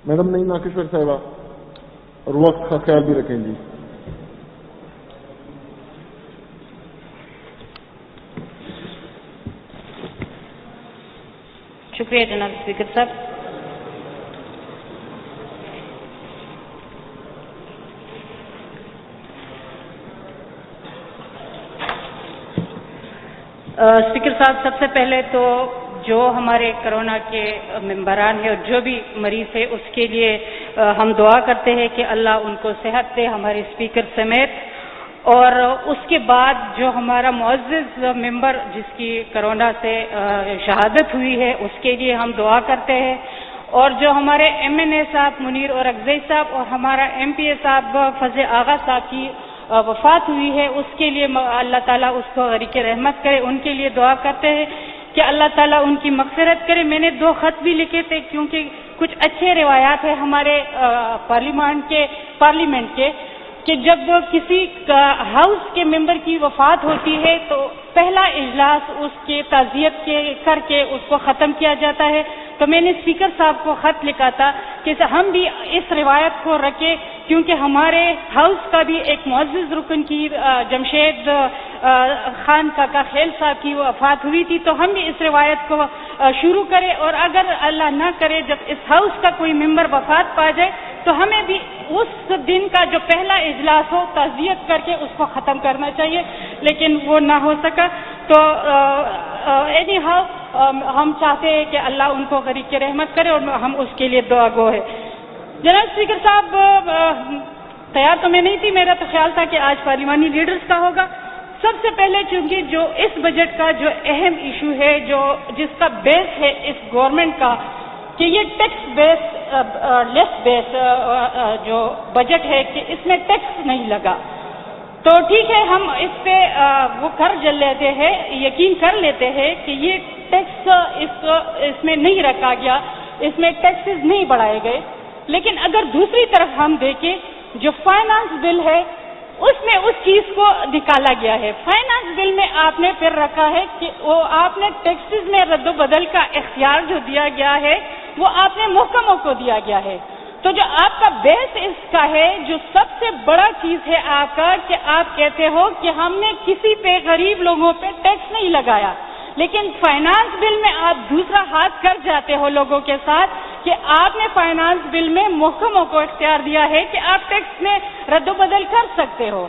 Madam نہیں ناکشور صاحبہ، اور وقت کا خیال بھی رکھیں جی. شکریہ جناب اسپیکر صاحب. اسپیکر صاحب، سب سے پہلے تو جو ہمارے کرونا کے ممبران ہیں اور جو بھی مریض ہے اس کے لیے ہم دعا کرتے ہیں کہ اللہ ان کو صحت دے، ہمارے اسپیکر سمیت. اور اس کے بعد جو ہمارا معزز ممبر جس کی کرونا سے شہادت ہوئی ہے اس کے لیے ہم دعا کرتے ہیں. اور جو ہمارے ایم این اے صاحب منیر اور اغزئی صاحب اور ہمارا ایم پی اے صاحب فضل آغا صاحب کی وفات ہوئی ہے اس کے لیے اللہ تعالیٰ اس کو غریق رحمت کرے، ان کے لیے دعا کرتے ہیں کہ اللہ تعالیٰ ان کی مغفرت کرے. میں نے 2 خط بھی لکھے تھے کیونکہ کچھ اچھے روایات ہیں ہمارے پارلیمنٹ کے کہ جب کسی ہاؤس کے ممبر کی وفات ہوتی ہے تو پہلا اجلاس اس کے تعزیت کر کے اس کو ختم کیا جاتا ہے. تو میں نے اسپیکر صاحب کو خط لکھا تھا کہ ہم بھی اس روایت کو رکھیں کیونکہ ہمارے ہاؤس کا بھی ایک معزز رکن کی جمشید خان کاکا خیل صاحب کی وفات ہوئی تھی، تو ہم بھی اس روایت کو شروع کریں. اور اگر اللہ نہ کرے جب اس ہاؤس کا کوئی ممبر وفات پا جائے تو ہمیں بھی اس دن کا جو پہلا اجلاس ہو تعزیت کر کے اس کو ختم کرنا چاہیے، لیکن وہ نہ ہو سکا. تو اینی ہاؤ ہم چاہتے ہیں کہ اللہ ان کو غریق کی رحمت کرے اور ہم اس کے لیے دعا گو ہے. جناب اسپیکر صاحب، تیار تو میں نہیں تھی، میرا تو خیال تھا کہ آج پارلیمانی لیڈرز کا ہوگا. سب سے پہلے چونکہ جو اس بجٹ کا جو اہم ایشو ہے جس کا بیس ہے اس گورنمنٹ کا کہ یہ ٹیکس لیس بیس جو بجٹ ہے کہ اس میں ٹیکس نہیں لگا، تو ٹھیک ہے ہم اس پہ وہ لیتے ہیں، یقین کر لیتے ہیں کہ یہ ٹیکس اس میں نہیں رکھا گیا، اس میں ٹیکسز نہیں بڑھائے گئے. لیکن اگر دوسری طرف ہم دیکھیں جو فائنانس بل ہے اس میں اس چیز کو نکالا گیا ہے. فائنانس بل میں آپ نے پھر رکھا ہے کہ وہ آپ نے ٹیکسز میں رد و بدل کا اختیار جو دیا گیا ہے وہ آپ نے محکموں کو دیا گیا ہے. تو جو آپ کا بیس اس کا ہے، جو سب سے بڑا چیز ہے آپ کا کہ آپ کہتے ہو کہ ہم نے کسی پہ غریب لوگوں پہ ٹیکس نہیں لگایا، لیکن فائنانس بل میں آپ دوسرا ہاتھ کر جاتے ہو لوگوں کے ساتھ کہ آپ نے فائنانس بل میں محکموں کو اختیار دیا ہے کہ آپ ٹیکس میں رد و بدل کر سکتے ہو.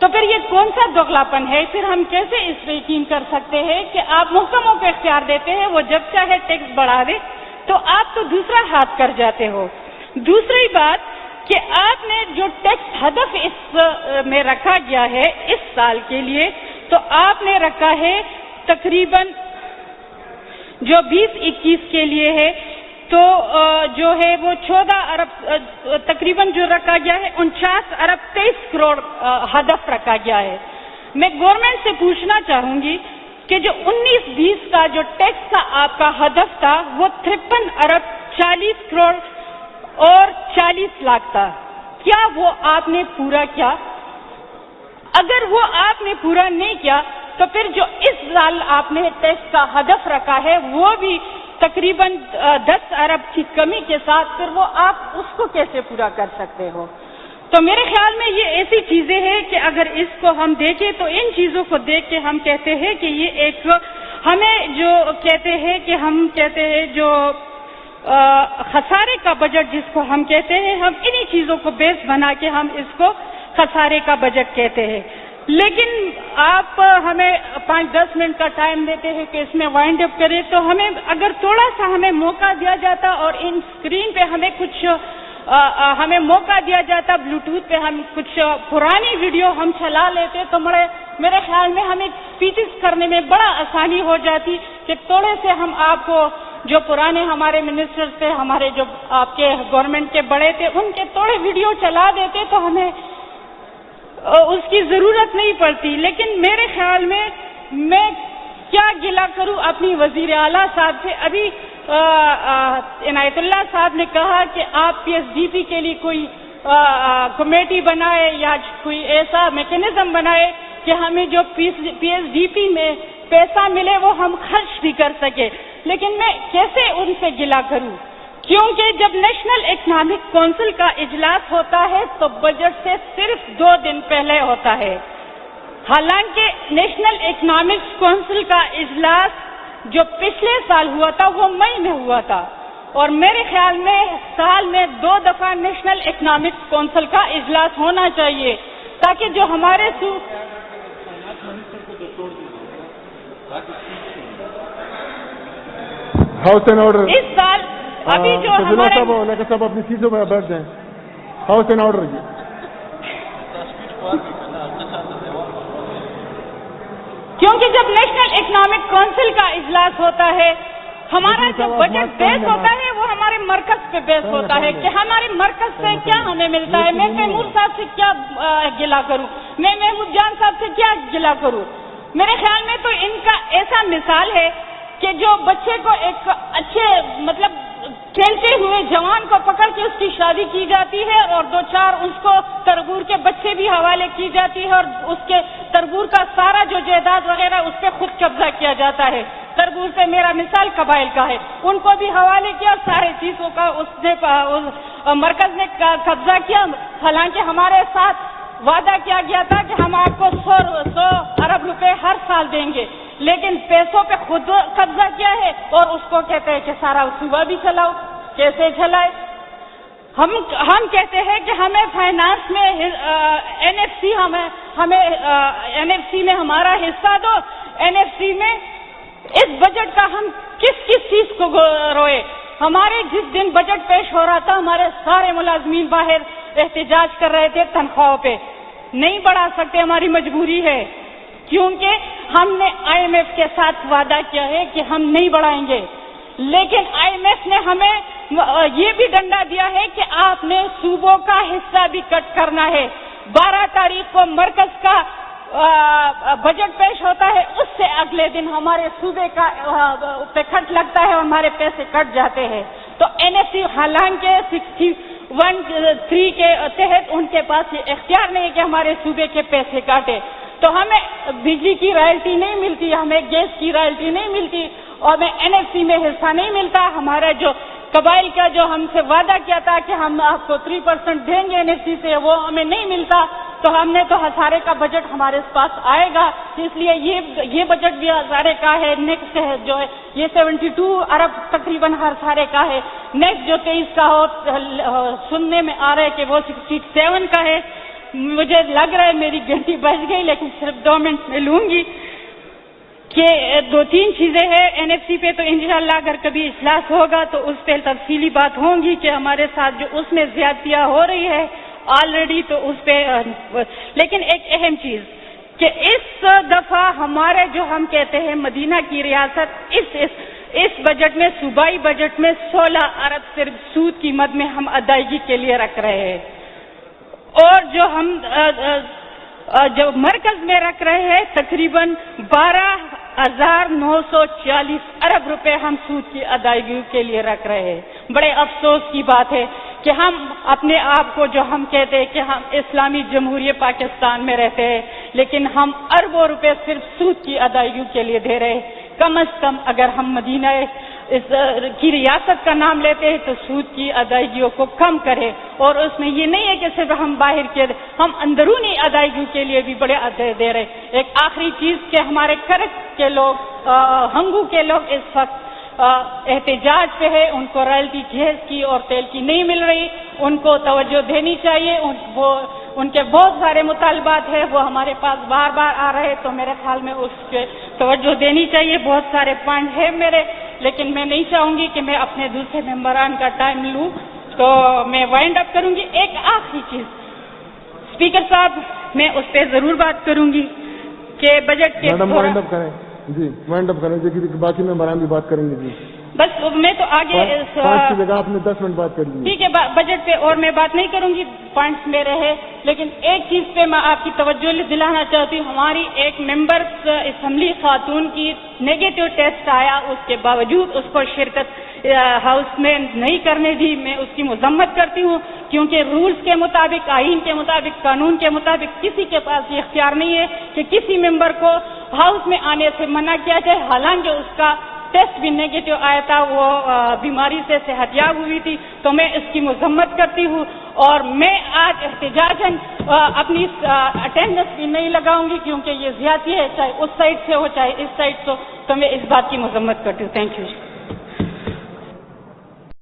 تو پھر یہ کون سا دوغلاپن ہے؟ پھر ہم کیسے اس پہ یقین کر سکتے ہیں کہ آپ محکموں کو اختیار دیتے ہیں وہ جب چاہے ٹیکس بڑھا دے، تو آپ تو دوسرا ہاتھ کر جاتے ہو. دوسری بات کہ آپ نے جو ٹیکس ہدف اس میں رکھا گیا ہے اس سال کے لیے، تو آپ نے رکھا ہے تقریباً جو 20-21 کے لیے ہے تو جو ہے وہ 14 ارب تقریباً جو رکھا گیا ہے 49 ارب 23 کروڑ ہدف رکھا گیا ہے. میں گورنمنٹ سے پوچھنا چاہوں گی کہ جو 19-20 کا جو ٹیکس کا آپ کا ہدف تھا وہ 53 ارب 40 کروڑ اور 40 لاکھ تھا، کیا وہ آپ نے پورا کیا؟ اگر وہ آپ نے پورا نہیں کیا تو پھر جو اس سال آپ نے ٹیکس کا ہدف رکھا ہے وہ بھی تقریباً 10 ارب کی کمی کے ساتھ، پھر وہ آپ اس کو کیسے پورا کر سکتے ہو؟ تو میرے خیال میں یہ ایسی چیزیں ہیں کہ اگر اس کو ہم دیکھیں تو ان چیزوں کو دیکھ کے ہم کہتے ہیں کہ یہ ایک ہمیں جو کہتے ہیں کہ ہم کہتے ہیں جو خسارے کا بجٹ جس کو ہم کہتے ہیں، ہم انہی چیزوں کو بیس بنا کے ہم اس کو خسارے کا بجٹ کہتے ہیں. لیکن آپ ہمیں 5-10 منٹ کا ٹائم دیتے ہیں کہ اس میں وائنڈ اپ کریں، تو ہمیں اگر تھوڑا سا ہمیں موقع دیا جاتا اور ان اسکرین پہ ہمیں کچھ ہمیں موقع دیا جاتا، بلوٹوتھ پہ ہم کچھ پرانی ویڈیو ہم چلا لیتے تو میرے خیال میں ہمیں اسپیچز کرنے میں بڑا آسانی ہو جاتی کہ تھوڑے سے ہم آپ کو جو پرانے ہمارے منسٹر تھے، ہمارے جو آپ کے گورنمنٹ کے بڑے تھے، ان کے تھوڑے ویڈیو چلا دیتے تو ہمیں اس کی ضرورت نہیں پڑتی. لیکن میرے خیال میں میں کیا گلہ کروں اپنی وزیر اعلیٰ صاحب سے. ابھی عنایت اللہ صاحب نے کہا کہ آپ پی ایس ڈی پی کے لیے کوئی کمیٹی بنائے یا کوئی ایسا میکینزم بنائے کہ ہمیں جو پی ایس ڈی پی میں پیسہ ملے وہ ہم خرچ بھی کر سکے. لیکن میں کیسے ان سے گلہ کروں کیونکہ جب نیشنل اکنامک کونسل کا اجلاس ہوتا ہے تو بجٹ سے صرف 2 دن پہلے ہوتا ہے، حالانکہ نیشنل اکنامک کونسل کا اجلاس جو پچھلے سال ہوا تھا وہ مئی میں ہوا تھا، اور میرے خیال میں سال میں 2 دفعہ نیشنل اکنامک کونسل کا اجلاس ہونا چاہیے تاکہ جو ہمارے ہاؤس اینڈ آرڈر اس سال ابھی جو ہمارے صاحب اپنی چیزوں میں بیٹھ جائیں. ہاؤس اینڈ آرڈر کیونکہ جب نیشنل اکنامک کونسل کا اجلاس ہوتا ہے ہمارا جو بجٹ بیس ہوتا ہے وہ ہمارے مرکز پہ بیس ہوتا ہے کہ ہمارے مرکز سے کیا ہمیں ملتا ہے. میں تیمور صاحب سے کیا گلا کروں، میں محمود جان صاحب سے کیا گلا کروں. میرے خیال میں تو ان کا ایسا مثال ہے کہ جو بچے کو ایک اچھے مطلب کھیلتے ہوئے جوان کو پکڑ کے اس کی شادی کی جاتی ہے اور 2-4 اس کو تربور کے بچے بھی حوالے کی جاتی ہے اور اس کے تربور کا سارا جو جائیداد وغیرہ اس پہ خود قبضہ کیا جاتا ہے. تربور سے میرا مثال قبائل کا ہے، ان کو بھی حوالے کیا، سارے چیزوں کا اس نے مرکز نے قبضہ کیا. حالانکہ ہمارے ساتھ وعدہ کیا گیا تھا کہ ہم آپ کو 100 ارب روپے ہر سال دیں گے، لیکن پیسوں پہ خود قبضہ کیا ہے اور اس کو کہتے ہیں کہ سارا صوبہ بھی چلاؤ. کیسے چلائے؟ ہم کہتے ہیں کہ ہمیں فائنانس میں این ایف سی ہمیں این ایف سی میں ہمارا حصہ دو. این ایف سی میں اس بجٹ کا ہم کس چیز کو روئے؟ ہمارے جس دن بجٹ پیش ہو رہا تھا ہمارے سارے ملازمین باہر احتجاج کر رہے تھے تنخواہوں پہ. نہیں بڑھا سکتے، ہماری مجبوری ہے، کیونکہ ہم نے آئی ایم ایف کے ساتھ وعدہ کیا ہے کہ ہم نہیں بڑھائیں گے. لیکن آئی ایم ایف نے ہمیں یہ بھی ڈنڈا دیا ہے کہ آپ نے صوبوں کا حصہ بھی کٹ کرنا ہے. 12 تاریخ کو مرکز کا بجٹ پیش ہوتا ہے، اس سے اگلے دن ہمارے صوبے کا پہ کٹ لگتا ہے اور ہمارے پیسے کٹ جاتے ہیں. تو این ایف سی حالانکہ 61(3) کے تحت ان کے پاس یہ اختیار نہیں ہے کہ ہمارے صوبے کے پیسے کاٹے. تو ہمیں بجلی کی رائلٹی نہیں ملتی، ہمیں گیس کی رائلٹی نہیں ملتی اور ہمیں این ایف سی میں حصہ نہیں ملتا. ہمارا جو قبائل کا جو ہم سے وعدہ کیا تھا کہ ہم آپ کو 3% دیں گے این ایف سی سے، وہ ہمیں نہیں ملتا. تو ہم نے تو ہزارے کا بجٹ ہمارے پاس آئے گا، اس لیے یہ بجٹ بھی ہزارے کا ہے. نیکسٹ ہے جو ہے یہ 72 ارب تقریباً ہزارے کا ہے. نیکسٹ جو 23 کا ہو سننے میں آ رہا ہے کہ وہ 67 کا ہے. مجھے لگ رہا ہے میری گھنٹی بج گئی، لیکن صرف 2 منٹ میں لوں گی کہ 2-3 چیزیں ہیں این ایف سی پہ. تو انشاءاللہ اگر کبھی اجلاس ہوگا تو اس پہ تفصیلی بات ہوں گی کہ ہمارے ساتھ جو اس میں زیادتیاں ہو رہی ہے آلریڈی، تو اس پہ. لیکن ایک اہم چیز کہ اس دفعہ ہمارے جو ہم کہتے ہیں مدینہ کی ریاست اس بجٹ میں صوبائی بجٹ میں 16 ارب صرف سود کی مد میں ہم ادائیگی کے لیے رکھ رہے ہیں، اور جو ہم جو مرکز میں رکھ رہے ہیں تقریباً 12,940 ارب روپے ہم سود کی ادائیگی کے لیے رکھ رہے ہیں. بڑے افسوس کی بات ہے کہ ہم اپنے آپ کو جو ہم کہتے ہیں کہ ہم اسلامی جمہوریہ پاکستان میں رہتے ہیں، لیکن ہم اربوں روپے صرف سود کی ادائیگی کے لیے دے رہے ہیں. کم از کم اگر ہم مدینہ کی ریاست کا نام لیتے ہیں تو سود کی ادائیگیوں کو کم کرے. اور اس میں یہ نہیں ہے کہ صرف ہم باہر کے، ہم اندرونی ادائیگی کے لیے بھی بڑے دے رہے. ایک آخری چیز کہ ہمارے کرک کے لوگ، ہنگو کے لوگ اس وقت احتجاج پہ ہے. ان کو رائلٹی گیس کی اور تیل کی نہیں مل رہی، ان کو توجہ دینی چاہیے. ان کے بہت سارے مطالبات ہیں، وہ ہمارے پاس بار بار آ رہے، تو میرے خیال میں اس پہ توجہ دینی چاہیے. بہت سارے پوائنٹ ہیں میرے، لیکن میں نہیں چاہوں گی کہ میں اپنے دوسرے ممبران کا ٹائم لوں، تو میں وائنڈ اپ کروں گی. ایک آخری چیز اسپیکر صاحب، میں اس پہ ضرور بات کروں گی کہ بجٹ کے وائنڈ اپ کریں. جی وائنڈ اپ کریں، باقی ممبران بھی بات کریں گے. جی بس میں تو آگے 5 کی جگہ آپ نے 10 منٹ بات کر لی. ٹھیک ہے، بجٹ پہ اور میں بات نہیں کروں گی، پوائنٹس میرے ہیں. لیکن ایک چیز پہ میں آپ کی توجہ دلانا چاہتی ہوں. ہماری ایک ممبر اسمبلی خاتون کی نیگیٹو ٹیسٹ آیا، اس کے باوجود اس کو شرکت ہاؤس میں نہیں کرنے دی. میں اس کی مذمت کرتی ہوں، کیونکہ رولز کے مطابق، آئین کے مطابق، قانون کے مطابق کسی کے پاس یہ اختیار نہیں ہے کہ کسی ممبر کو ہاؤس میں آنے سے منع کیا جائے. حالانکہ اس کا ٹیسٹ بھی نیگیٹو آیا تھا، وہ بیماری سے صحت یاب ہوئی تھی، تو میں اس کی مذمت کرتی ہوں اور میں آج احتجاجاً اپنی اٹینڈنس بھی نہیں لگاؤں گی کیونکہ یہ زیادتی ہے، چاہے اس سائڈ سے ہو چاہے اس سائڈ سے ہو، تو میں اس بات کی مذمت کرتی ہوں. Thank you.